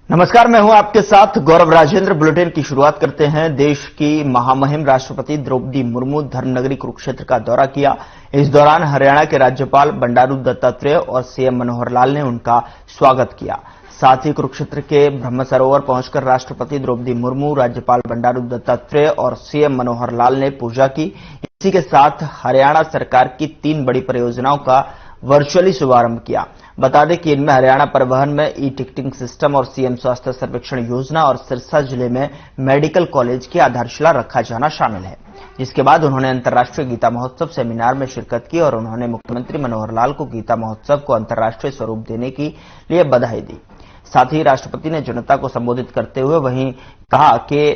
नमस्कार, मैं हूं आपके साथ गौरव राजेंद्र। बुलेटिन की शुरुआत करते हैं। देश की महामहिम राष्ट्रपति द्रौपदी मुर्मू धर्मनगरी कुरुक्षेत्र का दौरा किया। इस दौरान हरियाणा के राज्यपाल बंडारू दत्तात्रेय और सीएम मनोहर लाल ने उनका स्वागत किया। साथ ही कुरुक्षेत्र के ब्रह्म सरोवर पहुंचकर राष्ट्रपति द्रौपदी मुर्मू, राज्यपाल बंडारू दत्तात्रेय और सीएम मनोहर लाल ने पूजा की। इसी के साथ हरियाणा सरकार की 3 बड़ी परियोजनाओं का वर्चुअली शुभारंभ किया। बता दें कि इनमें हरियाणा परिवहन में ई टिकटिंग सिस्टम और सीएम स्वास्थ्य सर्वेक्षण योजना और सिरसा जिले में मेडिकल कॉलेज की आधारशिला रखा जाना शामिल है। जिसके बाद उन्होंने अंतर्राष्ट्रीय गीता महोत्सव सेमिनार में शिरकत की और उन्होंने मुख्यमंत्री मनोहर लाल को गीता महोत्सव को अंतर्राष्ट्रीय स्वरूप देने के लिए बधाई दी। साथ ही राष्ट्रपति ने जनता को संबोधित करते हुए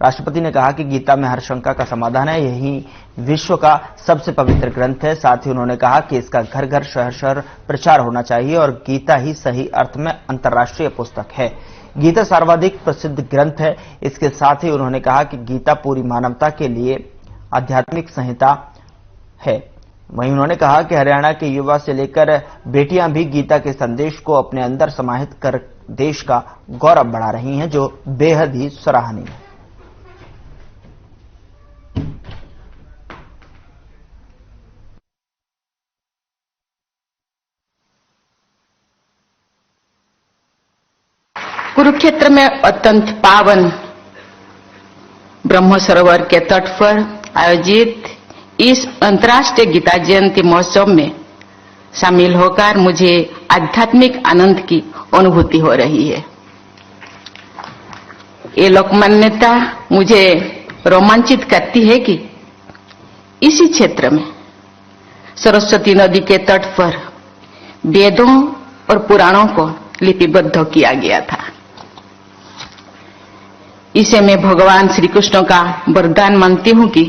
राष्ट्रपति ने कहा कि गीता में हर शंका का समाधान है, यही विश्व का सबसे पवित्र ग्रंथ है। साथ ही उन्होंने कहा कि इसका घर घर शहर शहर प्रचार होना चाहिए और गीता ही सही अर्थ में अंतर्राष्ट्रीय पुस्तक है। गीता सर्वाधिक प्रसिद्ध ग्रंथ है। इसके साथ ही उन्होंने कहा कि गीता पूरी मानवता के लिए आध्यात्मिक संहिता है। वहीं उन्होंने कहा कि हरियाणा के युवा से लेकर बेटियां भी गीता के संदेश को अपने अंदर समाहित कर देश का गौरव बढ़ा रही हैं, जो बेहद ही सराहनीय है। कुरुक्षेत्र में अत्यंत पावन ब्रह्म सरोवर के तट पर आयोजित इस अंतर्राष्ट्रीय गीता जयंती महोत्सव में शामिल होकर मुझे आध्यात्मिक आनंद की अनुभूति हो रही है। ये लोकमान्यता मुझे रोमांचित करती है कि इसी क्षेत्र में सरस्वती नदी के तट पर वेदों और पुराणों को लिपिबद्ध किया गया था। इसे मैं भगवान श्री कृष्ण का वरदान मानती हूं कि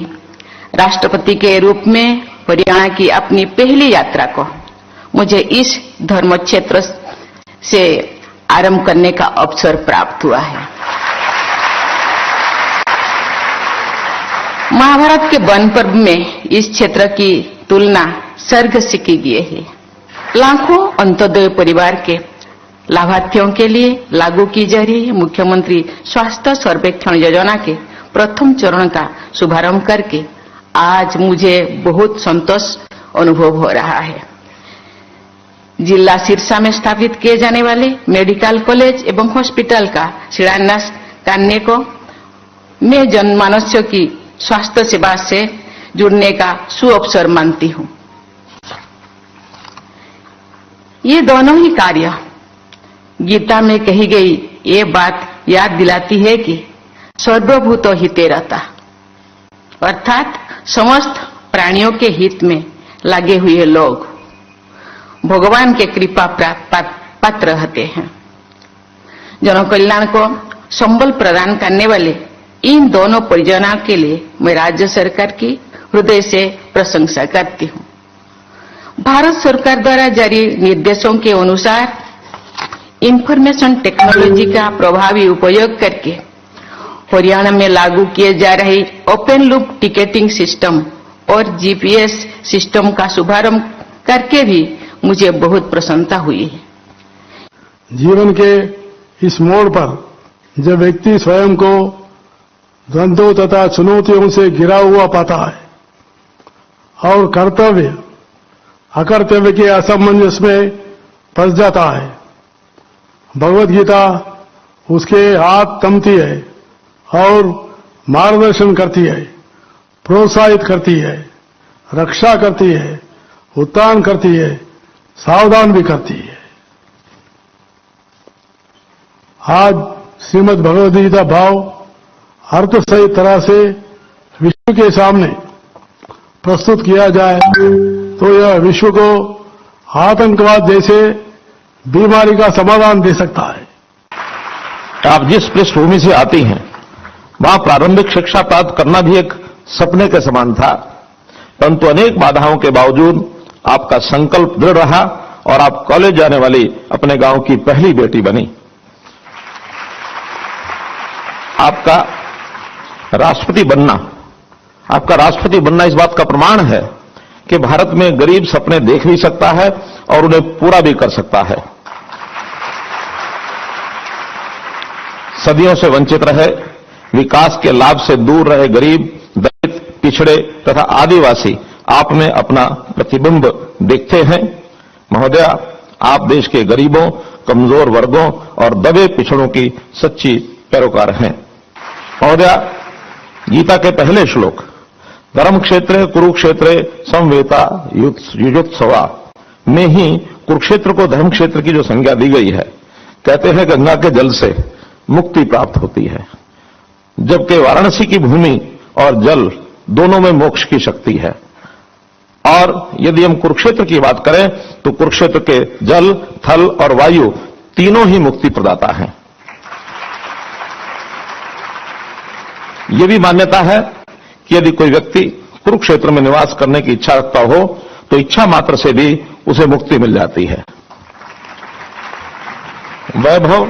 राष्ट्रपति के रूप में हरियाणा की अपनी पहली यात्रा को मुझे इस धर्म क्षेत्र से आरंभ करने का अवसर प्राप्त हुआ है। महाभारत के वन पर्व में इस क्षेत्र की तुलना स्वर्ग से की गई है। लाखों अंत्योदय परिवार के लाभार्थियों के लिए लागू की जा रही मुख्यमंत्री स्वास्थ्य सर्वेक्षण योजना के प्रथम चरण का शुभारंभ करके आज मुझे बहुत संतोष अनुभव हो रहा है। जिला सिरसा में स्थापित किए जाने वाले मेडिकल कॉलेज एवं हॉस्पिटल का शिलान्यास करने को मैं जनमानस की स्वास्थ्य सेवा से जुड़ने का सुअवसर मानती हूं। ये दोनों ही कार्य गीता में कही गई ये बात याद दिलाती है कि सर्वभूतो हिते रता, अर्थात समस्त प्राणियों के हित में लगे हुए लोग भगवान के कृपा पात्र होते हैं। जन कल्याण को संबल प्रदान करने वाले इन दोनों परियोजनाओं के लिए मैं राज्य सरकार की हृदय से प्रशंसा करती हूं। भारत सरकार द्वारा जारी निर्देशों के अनुसार इंफॉर्मेशन टेक्नोलॉजी का प्रभावी उपयोग करके हरियाणा में लागू किए जा रहे ओपन लूप टिकटिंग सिस्टम और जीपीएस सिस्टम का शुभारंभ करके भी मुझे बहुत प्रसन्नता हुई है। जीवन के इस मोड़ पर जब व्यक्ति स्वयं को द्वंद्वों तथा चुनौतियों से घिरा हुआ पाता है और कर्तव्य अकर्तव्य के असमंजस में फंस जाता है, भगवत गीता उसके हाथ थामती है और मार्गदर्शन करती है, प्रोत्साहित करती है, रक्षा करती है, उत्थान करती है, सावधान भी करती है। आज श्रीमद् भगवद गीता भाव अर्थ सही तरह से विश्व के सामने प्रस्तुत किया जाए तो यह विश्व को आतंकवाद जैसे बीमारी का समाधान दे सकता है। आप जिस पृष्ठभूमि से आती हैं वहां प्रारंभिक शिक्षा प्राप्त करना भी एक सपने के समान था, परंतु अनेक बाधाओं के बावजूद आपका संकल्प दृढ़ रहा और आप कॉलेज जाने वाली अपने गांव की पहली बेटी बनी। आपका राष्ट्रपति बनना इस बात का प्रमाण है कि भारत में गरीब सपने देख भी सकता है और उन्हें पूरा भी कर सकता है। सदियों से वंचित रहे, विकास के लाभ से दूर रहे गरीब, दलित, पिछड़े तथा आदिवासी आप में अपना प्रतिबिंब देखते हैं। महोदया, आप देश के गरीबों, कमजोर वर्गों और दबे पिछड़ों की सच्ची पैरोकार हैं। महोदया, गीता के पहले श्लोक धर्म क्षेत्रे कुरुक्षेत्रे समवेता युजुत्सवा में ही कुरुक्षेत्र को धर्म क्षेत्र की जो संज्ञा दी गई है, कहते हैं गंगा के जल से मुक्ति प्राप्त होती है, जबकि वाराणसी की भूमि और जल दोनों में मोक्ष की शक्ति है। और यदि हम कुरुक्षेत्र की बात करें तो कुरुक्षेत्र के जल, थल और वायु तीनों ही मुक्ति प्रदाता हैं। यह भी मान्यता है कि यदि कोई व्यक्ति कुरुक्षेत्र में निवास करने की इच्छा रखता हो तो इच्छा मात्र से भी उसे मुक्ति मिल जाती है। वैभव,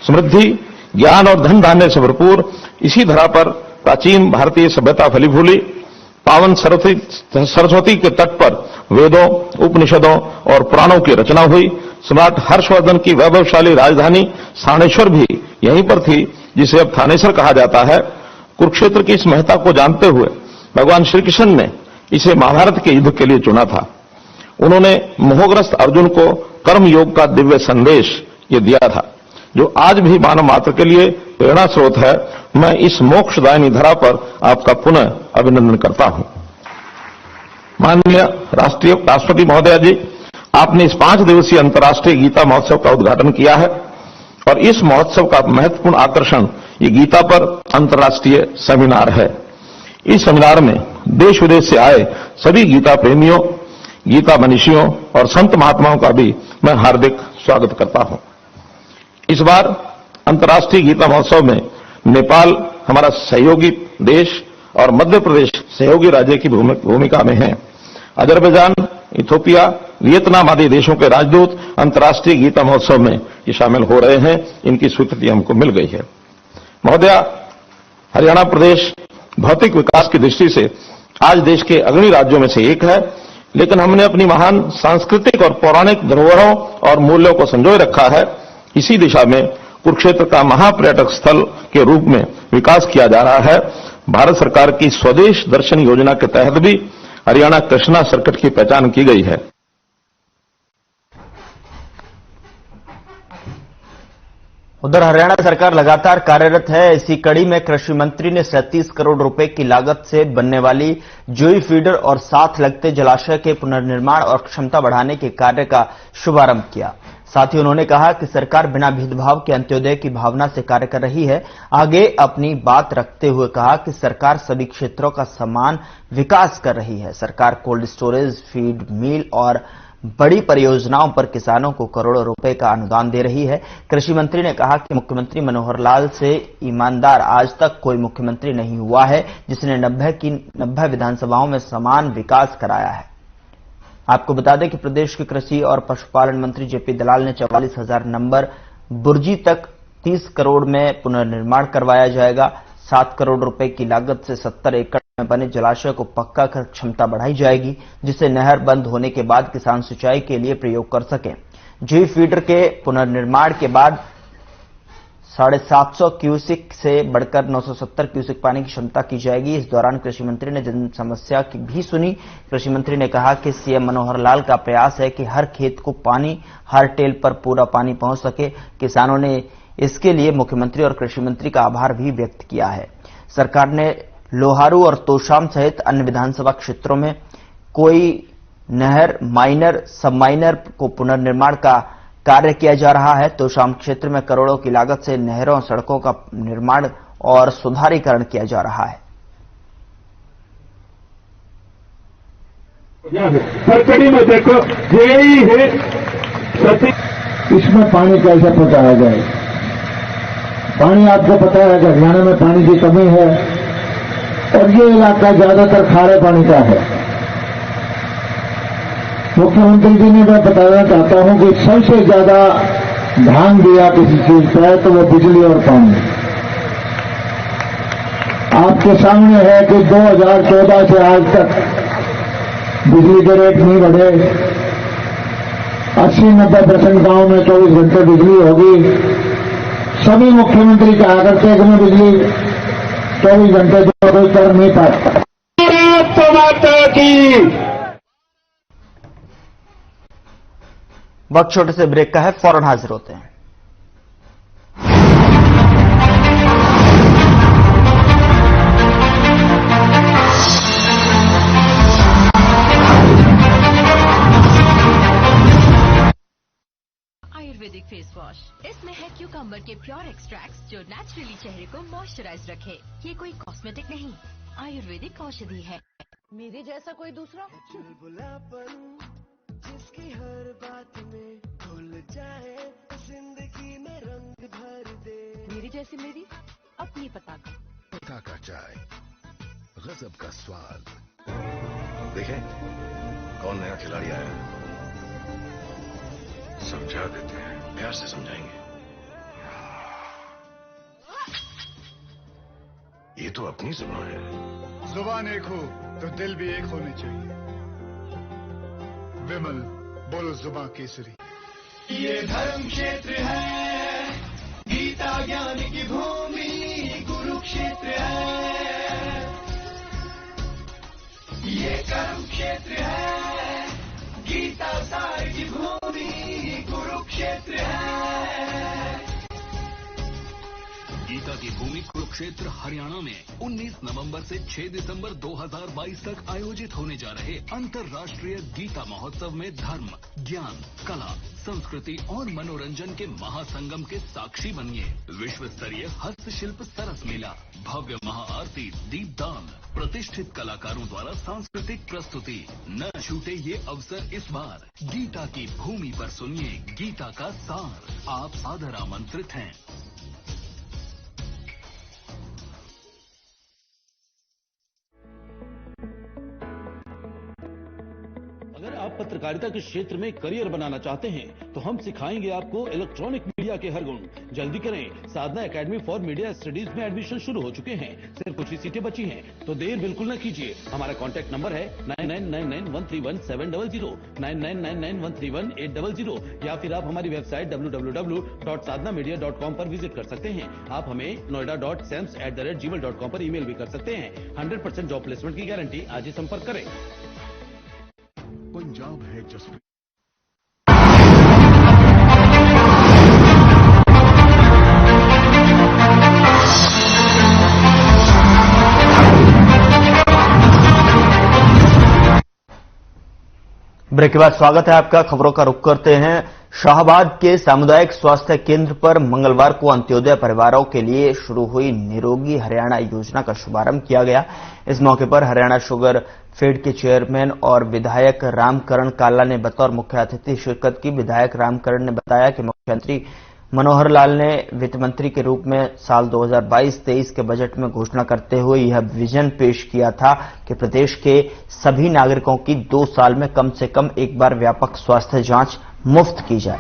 समृद्धि, ज्ञान और धन धान्य से भरपूर इसी धरा पर प्राचीन भारतीय सभ्यता फली फूली। पावन सरस्वती के तट पर वेदों, उपनिषदों और पुराणों की रचना हुई। सम्राट हर्षवर्धन की वैभवशाली राजधानी साणेश्वर भी यहीं पर थी, जिसे अब थानेश्वर कहा जाता है। कुरुक्षेत्र की इस महत्ता को जानते हुए भगवान श्री कृष्ण ने इसे महाभारत के युद्ध के लिए चुना था। उन्होंने मोहग्रस्त अर्जुन को कर्म योग का दिव्य संदेश ये दिया था, जो आज भी मानव मात्र के लिए प्रेरणा स्रोत है। मैं इस मोक्षदायिनी धरा पर आपका पुनः अभिनंदन करता हूं। माननीय राष्ट्रपति महोदया जी, आपने इस 5 दिवसीय अंतर्राष्ट्रीय गीता महोत्सव का उद्घाटन किया है और इस महोत्सव का महत्वपूर्ण आकर्षण ये गीता पर अंतर्राष्ट्रीय सेमिनार है। इस सेमिनार में देश विदेश से आए सभी गीता प्रेमियों, गीता मनीषियों और संत महात्माओं का भी मैं हार्दिक स्वागत करता हूं। इस बार अंतर्राष्ट्रीय गीता महोत्सव में नेपाल हमारा सहयोगी देश और मध्य प्रदेश सहयोगी राज्य की भूमिका में है। अजरबैजान, इथियोपिया, वियतनाम आदि देशों के राजदूत अंतर्राष्ट्रीय गीता महोत्सव में ये शामिल हो रहे हैं। इनकी स्वीकृति हमको मिल गई है। महोदया, हरियाणा प्रदेश भौतिक विकास की दृष्टि से आज देश के अग्रणी राज्यों में से एक है, लेकिन हमने अपनी महान सांस्कृतिक और पौराणिक धरोहरों और मूल्यों को संजोए रखा है। इसी दिशा में कुरुक्षेत्र का महापर्यटक स्थल के रूप में विकास किया जा रहा है। भारत सरकार की स्वदेश दर्शन योजना के तहत भी हरियाणा कृष्णा सर्किट की पहचान की गई है। उधर हरियाणा सरकार लगातार कार्यरत है। इसी कड़ी में कृषि मंत्री ने 37 करोड़ रुपए की लागत से बनने वाली जोई फीडर और साथ लगते जलाशय के पुनर्निर्माण और क्षमता बढ़ाने के कार्य का शुभारंभ किया। साथ ही उन्होंने कहा कि सरकार बिना भेदभाव के अंत्योदय की भावना से कार्य कर रही है। आगे अपनी बात रखते हुए कहा कि सरकार सभी क्षेत्रों का समान विकास कर रही है। सरकार कोल्ड स्टोरेज, फीड मिल और बड़ी परियोजनाओं पर किसानों को करोड़ों रुपए का अनुदान दे रही है। कृषि मंत्री ने कहा कि मुख्यमंत्री मनोहर लाल से ईमानदार आज तक कोई मुख्यमंत्री नहीं हुआ है जिसने 90 विधानसभाओं में समान विकास कराया है। आपको बता दें कि प्रदेश के कृषि और पशुपालन मंत्री जेपी दलाल ने 44,000 नंबर बुर्जी तक 30 करोड़ में पुनर्निर्माण करवाया जाएगा। 7 करोड़ रुपए की लागत से 70 एकड़ में बने जलाशय को पक्का कर क्षमता बढ़ाई जाएगी, जिससे नहर बंद होने के बाद किसान सिंचाई के लिए प्रयोग कर सकें। जोई फीडर के पुनर्निर्माण के बाद 750 क्यूसिक से बढ़कर 970 क्यूसिक पानी की क्षमता की जाएगी। इस दौरान कृषि मंत्री ने जन समस्या की भी सुनी। कृषि मंत्री ने कहा कि सीएम मनोहर लाल का प्रयास है कि हर खेत को पानी, हर टेल पर पूरा पानी पहुंच सके। किसानों ने इसके लिए मुख्यमंत्री और कृषि मंत्री का आभार भी व्यक्त किया है। सरकार ने लोहारू और तोशाम सहित अन्य विधानसभा क्षेत्रों में कोई नहर, माइनर, सब माइनर को पुनर्निर्माण का कार्य किया जा रहा है। तोशाम क्षेत्र में करोड़ों की लागत से नहरों, सड़कों का निर्माण और सुधारीकरण किया जा रहा है। सरकड़ी में देखो, यही है इसमें पानी कैसे पहुंचाया जाए। पानी आपको पता है कि हरियाणा में पानी की कमी है और ये इलाका ज्यादातर खारे पानी का है। मुख्यमंत्री जी ने मैं बताना चाहता हूं कि सबसे ज्यादा ध्यान दिया किसी चीज पर तो वो बिजली और पानी। आपके सामने है कि 2014 से आज तक बिजली के रेट नहीं बढ़े। 80-90% गांव में 24 घंटे बिजली होगी। सभी मुख्यमंत्री कहा करते हैं कि मैं बिजली 24 घंटे जो कोई कर नहीं पाता। वक्त छोटे से ब्रेक का है, फौरन हाजिर होते हैं। आयुर्वेदिक फेस वॉश, इसमें है क्यूकम्बर के प्योर एक्सट्रैक्ट्स जो नेचुरली चेहरे को मॉइस्चराइज रखे। ये कोई कॉस्मेटिक नहीं, आयुर्वेदिक औषधि है। मेरे जैसा कोई दूसरा जिसकी हर बात में भूल जाए, जिंदगी में रंग भर दे। मेरी जैसी मेरी अपनी पताका का चाय, गजब का स्वाद। देखें कौन नया खिलाड़ी आया, समझा देते हैं, प्यार से समझाएंगे। ये तो अपनी जुबान है। जुबान एक हो तो दिल भी एक होने चाहिए। विमल बोलो जुबान केसरी। ये धर्म क्षेत्र है, गीता ज्ञान की भूमि कुरुक्षेत्र है। ये कर्म क्षेत्र है, गीता सार की भूमि कुरुक्षेत्र है। गीता की भूमि कुरुक्षेत्र हरियाणा में 19 नवंबर से 6 दिसंबर 2022 तक आयोजित होने जा रहे अंतर्राष्ट्रीय गीता महोत्सव में धर्म, ज्ञान, कला, संस्कृति और मनोरंजन के महासंगम के साक्षी बनिए। विश्व स्तरीय हस्तशिल्प सरस मेला, भव्य महाआरती, दीपदान, प्रतिष्ठित कलाकारों द्वारा सांस्कृतिक प्रस्तुति। न छूटे ये अवसर इस बार। गीता की भूमि पर सुनिए गीता का सार। आप सादर आमंत्रित हैं। अगर आप पत्रकारिता के क्षेत्र में करियर बनाना चाहते हैं तो हम सिखाएंगे आपको इलेक्ट्रॉनिक मीडिया के हर गुण। जल्दी करें, साधना एकेडमी फॉर मीडिया स्टडीज में एडमिशन शुरू हो चुके हैं। सिर्फ कुछ ही सीटें बची हैं, तो देर बिल्कुल न कीजिए। हमारा कॉन्टैक्ट नंबर है 9999131700, 9999131800, या फिर आप हमारी वेबसाइट www.sadhnamedia.com पर विजिट कर सकते हैं। आप हमें noida.sams@gmail.com पर ईमेल भी कर सकते हैं। 100% जॉब प्लेसमेंट की गारंटी। आज ही संपर्क करें। पंजाब है जसप्रीत। ब्रेक के बाद स्वागत है आपका। खबरों का रुख करते हैं। शाहबाद के सामुदायिक स्वास्थ्य केंद्र पर मंगलवार को अंत्योदय परिवारों के लिए शुरू हुई निरोगी हरियाणा योजना का शुभारंभ किया गया। इस मौके पर हरियाणा शुगर फेड के चेयरमैन और विधायक रामकरण काला ने बतौर मुख्य अतिथि शिरकत की। विधायक रामकरण ने बताया कि मुख्यमंत्री मनोहर लाल ने वित्त मंत्री के रूप में साल 2022-23 के बजट में घोषणा करते हुए यह विजन पेश किया था कि प्रदेश के सभी नागरिकों की 2 साल में कम से कम एक बार व्यापक स्वास्थ्य जांच मुफ्त की जाए।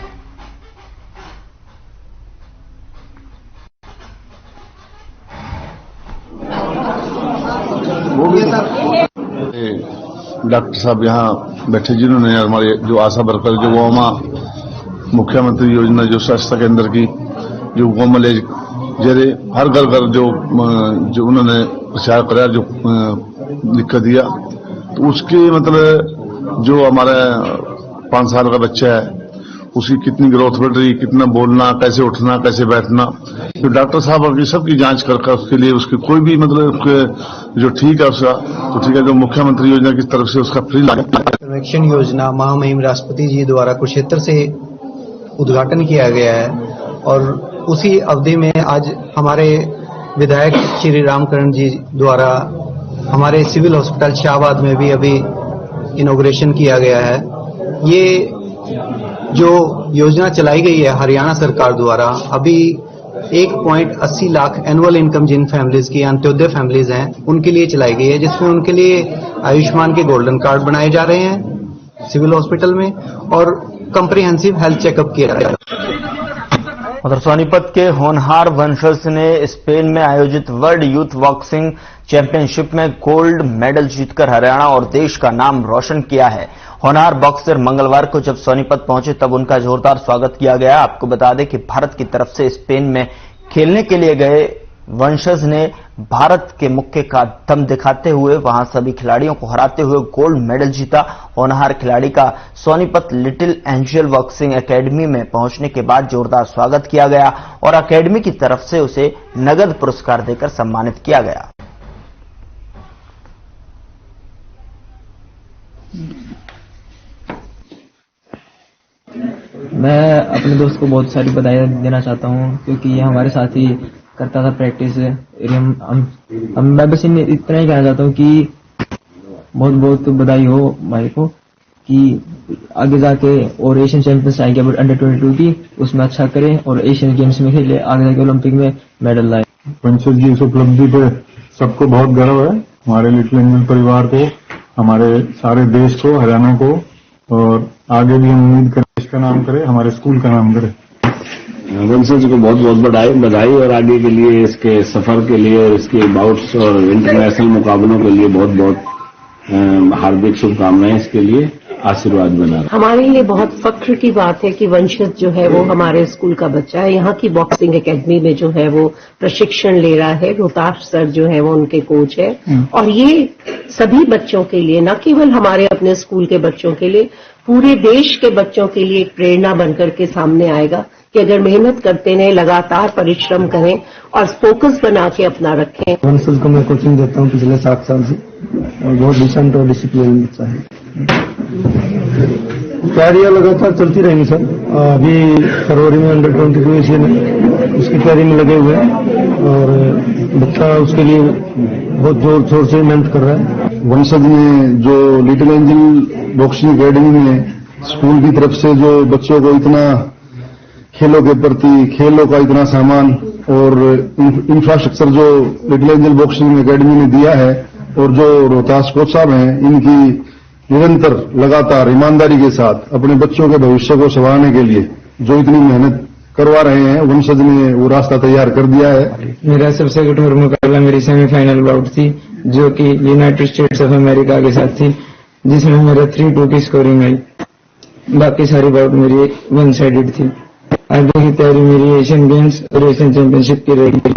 डॉक्टर साहब यहाँ बैठे जिन्होंने हमारे जो आशा वर्कर जो गोमा मुख्यमंत्री योजना जो स्वास्थ्य केंद्र की जो गोमलेज जेरे हर घर घर जो उन्होंने प्रचार कराया जो दिक्कत दिया, तो उसके मतलब जो हमारा 5 साल का बच्चा है उसकी कितनी ग्रोथ बढ़ रही, कितना बोलना, कैसे उठना, कैसे बैठना, तो डॉक्टर साहब अभी सबकी जांच कर उसके लिए उसकी कोई भी मतलब जो ठीक है उसका तो ठीक है। जो मुख्यमंत्री योजना की तरफ से उसका फ्री सर्वेक्षण योजना महामहिम राष्ट्रपति जी द्वारा कुरुक्षेत्र से उद्घाटन किया गया है और उसी अवधि में आज हमारे विधायक श्री रामकरण जी द्वारा हमारे सिविल हॉस्पिटल शाहबाद में भी अभी इनॉग्रेशन किया गया है। ये जो योजना चलाई गई है हरियाणा सरकार द्वारा, अभी 1.80 लाख एनुअल इनकम जिन फैमिलीज की अंत्योदय फैमिलीज हैं उनके लिए चलाई गई है, जिसमें उनके लिए आयुष्मान के गोल्डन कार्ड बनाए जा रहे हैं सिविल हॉस्पिटल में और कम्प्रिहेंसिव हेल्थ चेकअप किया जा रहा है। उधर सोनीपत के होनहार वंशज ने स्पेन में आयोजित वर्ल्ड यूथ बॉक्सिंग चैंपियनशिप में गोल्ड मेडल जीतकर हरियाणा और देश का नाम रोशन किया है। होनहार बॉक्सर मंगलवार को जब सोनीपत पहुंचे तब उनका जोरदार स्वागत किया गया। आपको बता दें कि भारत की तरफ से स्पेन में खेलने के लिए गए वंशज ने भारत के मुक्के का दम दिखाते हुए वहां सभी खिलाड़ियों को हराते हुए गोल्ड मेडल जीता। होनहार खिलाड़ी का Sonipat little angel boxing academy में पहुंचने के बाद जोरदार स्वागत किया गया और एकेडमी की तरफ से उसे नगद पुरस्कार देकर सम्मानित किया गया। मैं अपने दोस्त को बहुत सारी बधाई देना चाहता हूं क्योंकि ये हमारे साथ ही करता था प्रैक्टिस। मैं बस इतना ही कहना चाहता हूं कि बहुत बहुत बधाई हो भाई को कि आगे जाके और एशियन चैंपियंस आएंगे अंडर 22 की, उसमें अच्छा करें और एशियन गेम्स में खेले, आगे जाके ओलंपिक में मेडल लाए। वंशज जी इस उपलब्धि पे सबको बहुत गर्व है, हमारे लिटिल एंजल परिवार को, हमारे सारे देश को, हरियाणा को, और आगे भी हम उम्मीद करें इसका नाम करे, हमारे स्कूल का नाम करे। वंशज को बहुत बहुत बधाई और आगे के लिए, इसके सफर के लिए, इसके बाउट्स और इंटरनेशनल मुकाबलों के लिए बहुत बहुत हार्दिक शुभकामनाएं। इसके लिए आशीर्वाद बना रहा। हमारे लिए बहुत फख्र की बात है कि वंशज जो है वो हमारे स्कूल का बच्चा है। यहाँ की बॉक्सिंग एकेडमी में जो है वो प्रशिक्षण ले रहा है। रोहताश सर जो है वो उनके कोच है और ये सभी बच्चों के लिए, न केवल हमारे अपने स्कूल के बच्चों के लिए, पूरे देश के बच्चों के लिए एक प्रेरणा बनकर के सामने आएगा कि अगर मेहनत करते रहें, लगातार परिश्रम करें और फोकस बना के अपना रखें। वंशज को मैं कोचिंग देता हूँ पिछले 7 साल से और बहुत डिसेंट और डिसिप्लिन बच्चा है। तैयारियां लगातार चलती रहेंगी सर। अभी फरवरी में अंडर 22 एशियन उसकी तैयारी में लगे हुए हैं और बच्चा उसके लिए बहुत जोर शोर से मेहनत कर रहा है। वंशज ने जो लिटिल एंजल बॉक्सिंग एकेडमी में स्कूल की तरफ से जो बच्चों को इतना खेलों के प्रति, खेलों का इतना सामान और इंफ्रास्ट्रक्चर जो लिटिल एंजल बॉक्सिंग एकेडमी ने दिया है और जो रोहतास कोच साहब हैं, इनकी निरंतर लगातार ईमानदारी के साथ अपने बच्चों के भविष्य को संवारने के लिए जो इतनी मेहनत करवा रहे हैं, वंशज ने वो रास्ता तैयार कर दिया है। मेरा सबसे कठिन मुकाबला मेरी सेमीफाइनल बाउट थी जो कि यूनाइटेड स्टेट्स ऑफ अमेरिका के साथ थी, जिसमें मेरा 3-2 की स्कोरिंग आई। बाकी सारी बाउट मेरी वन साइडेड थी। आगे की तैयारी मेरी एशियन गेम्स और एशियन चैंपियनशिप की रहेगी।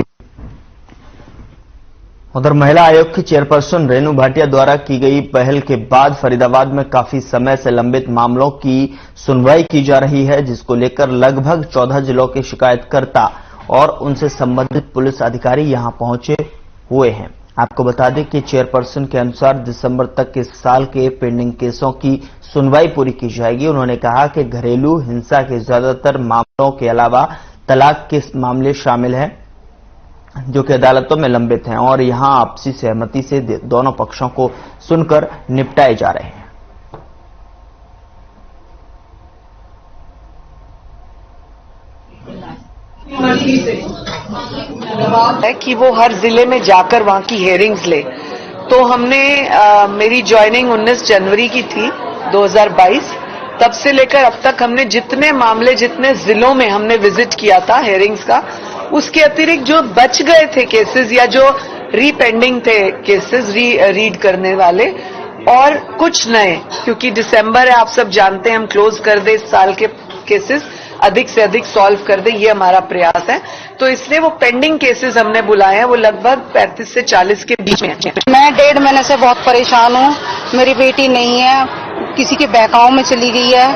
उधर महिला आयोग की चेयरपर्सन रेणु भाटिया द्वारा की गई पहल के बाद फरीदाबाद में काफी समय से लंबित मामलों की सुनवाई की जा रही है, जिसको लेकर लगभग 14 जिलों के शिकायतकर्ता और उनसे संबंधित पुलिस अधिकारी यहां पहुंचे हुए हैं। आपको बता दें कि चेयरपर्सन के अनुसार दिसंबर तक इस साल के पेंडिंग केसों की सुनवाई पूरी की जाएगी। उन्होंने कहा कि घरेलू हिंसा के ज्यादातर मामलों के अलावा तलाक के मामले शामिल हैं जो कि अदालतों में लंबित हैं और यहां आपसी सहमति से दोनों पक्षों को सुनकर निपटाए जा रहे हैं। है कि वो हर जिले में जाकर वहां की हियरिंग्स ले। तो हमने मेरी ज्वाइनिंग 19 जनवरी की थी 2022। तब से लेकर अब तक हमने जितने मामले, जितने जिलों में हमने विजिट किया था हियरिंग्स का, उसके अतिरिक्त जो बच गए थे केसेस या जो रीपेंडिंग थे केसेस रीड करने वाले और कुछ नए, क्योंकि दिसंबर है, आप सब जानते हैं, हम क्लोज कर दे इस साल के केसेस, अधिक से अधिक सॉल्व कर दे, ये हमारा प्रयास है। तो इसलिए वो पेंडिंग केसेस हमने बुलाए हैं, वो लगभग 35 से 40 के बीच में हैं। मैं 1.5 महीने से बहुत परेशान हूँ। मेरी बेटी नहीं है, किसी के बहकाव में चली गई है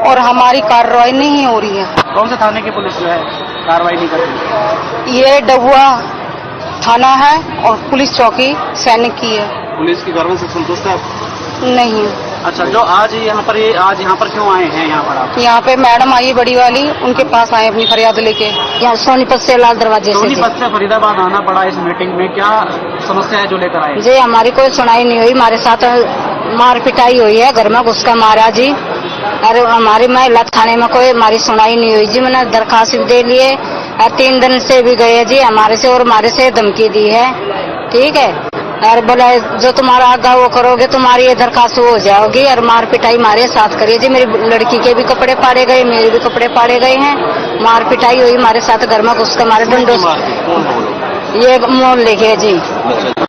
और हमारी कार्रवाई नहीं हो रही है। कौन से थाने की पुलिस जो है कार्रवाई नहीं कर रही? ये डबुआ थाना है और पुलिस चौकी सैनिक की है। पुलिस की कार्रवाई से संतुष्ट है? नहीं। अच्छा, जो आज यहाँ पर क्यों आए हैं यहाँ पर आप? यहाँ पे मैडम आई बड़ी वाली, उनके पास आए अपनी फरियाद लेके। यहाँ सोनीपत से लाल दरवाजे से। सोनीपत से फरीदाबाद आना पड़ा इस मीटिंग में, क्या समस्या है जो लेकर आए? जी हमारी कोई सुनाई नहीं हुई, हमारे साथ मार पिटाई हुई है, घर में घुसका मारा जी। अरे हमारी महिला थाने में कोई हमारी सुनाई नहीं हुई जी। मैंने दरखास्त भी दे लिए और 3 दिन से भी गए जी हमारे से, और हमारे से धमकी दी है। ठीक है, और बोला जो तुम्हारा आगा वो करोगे तुम्हारी ये दरखास्त हो जाओगी, और मार पिटाई हमारे साथ करिए जी। मेरी लड़की के भी कपड़े फाड़े गए, मेरे भी कपड़े फाड़े गए हैं, मार पिटाई हुई हमारे साथ, घर में घुस कर हमारे डंडों ये मोहल्ले के जी।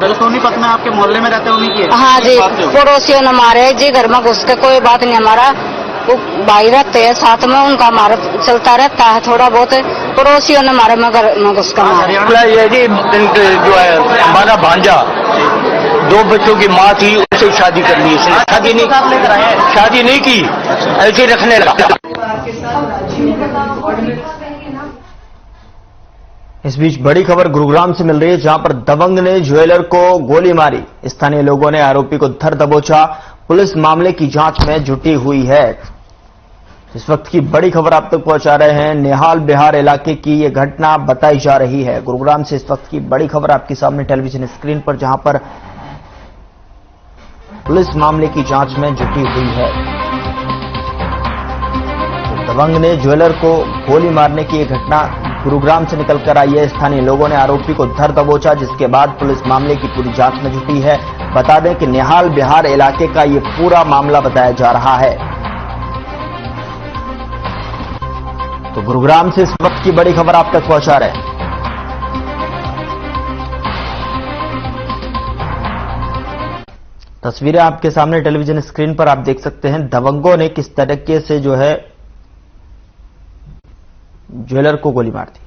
जो सोनीपत में आपके मोहल्ले में रहते उन्हीं की है? हाँ जी, पड़ोसियों ने मारे जी, घर में घुस के कोई बात नहीं, हमारा वो भाई रहते हैं साथ में, उनका हमारा चलता रहता है थोड़ा बहुत, पड़ोसियों ने मारे में घर में घुस कर ये जी जो है हमारा भांजा 2 बच्चों की माँ थी, उससे शादी कर ली, इसने शादी नहीं की, ऐसे रखने लगा। इस बीच बड़ी खबर गुरुग्राम से मिल रही है, जहां पर दबंग ने ज्वेलर को गोली मारी। स्थानीय लोगों ने आरोपी को धर दबोचा। पुलिस मामले की जांच में जुटी हुई है। इस वक्त की बड़ी खबर आप तक पहुंचा रहे हैं। नेहाल बिहार इलाके की यह घटना बताई जा रही है। गुरुग्राम से इस वक्त की बड़ी खबर आपके सामने टेलीविजन स्क्रीन पर, जहां पर पुलिस मामले की जांच में जुटी हुई है। दबंग ने ज्वेलर को गोली मारने की यह घटना गुरुग्राम से निकलकर आई है। स्थानीय लोगों ने आरोपी को धर दबोचा, जिसके बाद पुलिस मामले की पूरी जांच में जुटी है। बता दें कि नेहाल बिहार इलाके का यह पूरा मामला बताया जा रहा है। तो गुरुग्राम से इस वक्त की बड़ी खबर आप तक पहुंचा रहे हैं। तस्वीरें आपके सामने टेलीविजन स्क्रीन पर आप देख सकते हैं। दबंगों ने किस तरीके से जो है ज्वेलर को गोली मार दी।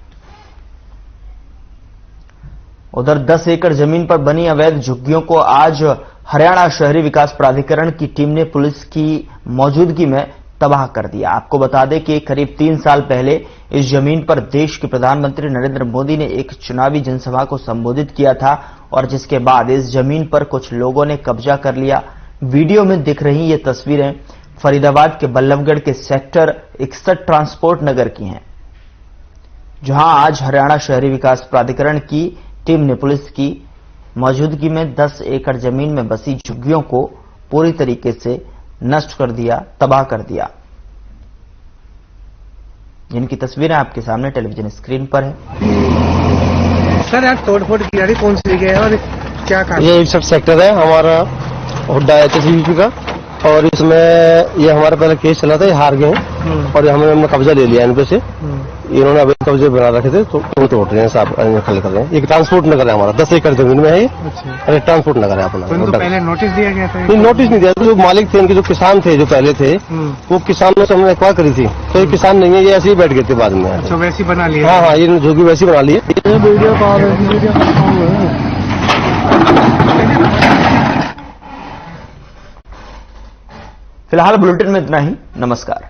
उधर 10 एकड़ जमीन पर बनी अवैध झुग्गियों को आज हरियाणा शहरी विकास प्राधिकरण की टीम ने पुलिस की मौजूदगी में तबाह कर दिया। आपको बता दें कि करीब 3 साल पहले इस जमीन पर देश के प्रधानमंत्री नरेंद्र मोदी ने एक चुनावी जनसभा को संबोधित किया था, और जिसके बाद इस जमीन पर कुछ लोगों ने कब्जा कर लिया। वीडियो में दिख रही ये तस्वीरें फरीदाबाद के बल्लभगढ़ के सेक्टर 61 ट्रांसपोर्ट नगर की हैं, जहां आज हरियाणा शहरी विकास प्राधिकरण की टीम ने पुलिस की मौजूदगी में 10 एकड़ जमीन में बसी झुग्गियों को पूरी तरीके से नष्ट कर दिया, तबाह कर दिया। जिनकी तस्वीरें आपके सामने टेलीविजन स्क्रीन पर है। सर, आज तोड़फोड़ की गाड़ी कौन सी जगह है और क्या काम? ये एक सब सेक्टर है हमारा हुड्डा HSBP का, और इसमें ये हमारा पहले केस चला था, ये हार गए हैं और हमने कब्जा ले लिया इनपे से। इन्होंने अवैध कब्जे बना रखे थे, तो वो तोड़ रहे हैं, साफ खल कर रहे हैं। एक ट्रांसपोर्ट नगर है हमारा, 10 एकड़ जमीन में है ये। अरे ट्रांसपोर्ट नगर है अपना। तो पहले नोटिस दिया गया था? नहीं, नोटिस नहीं दिया। जो मालिक थे इनके, जो किसान थे जो पहले थे, वो किसानों से हमने एक्वायर करी थी, तो ये किसान नहीं है, ये ऐसे ही बैठ गए थे बाद में। अच्छा, वैसी बना लिया? हाँ, ये झोगी वैसी बना ली है। फिलहाल बुलेटिन में इतना ही। नमस्कार।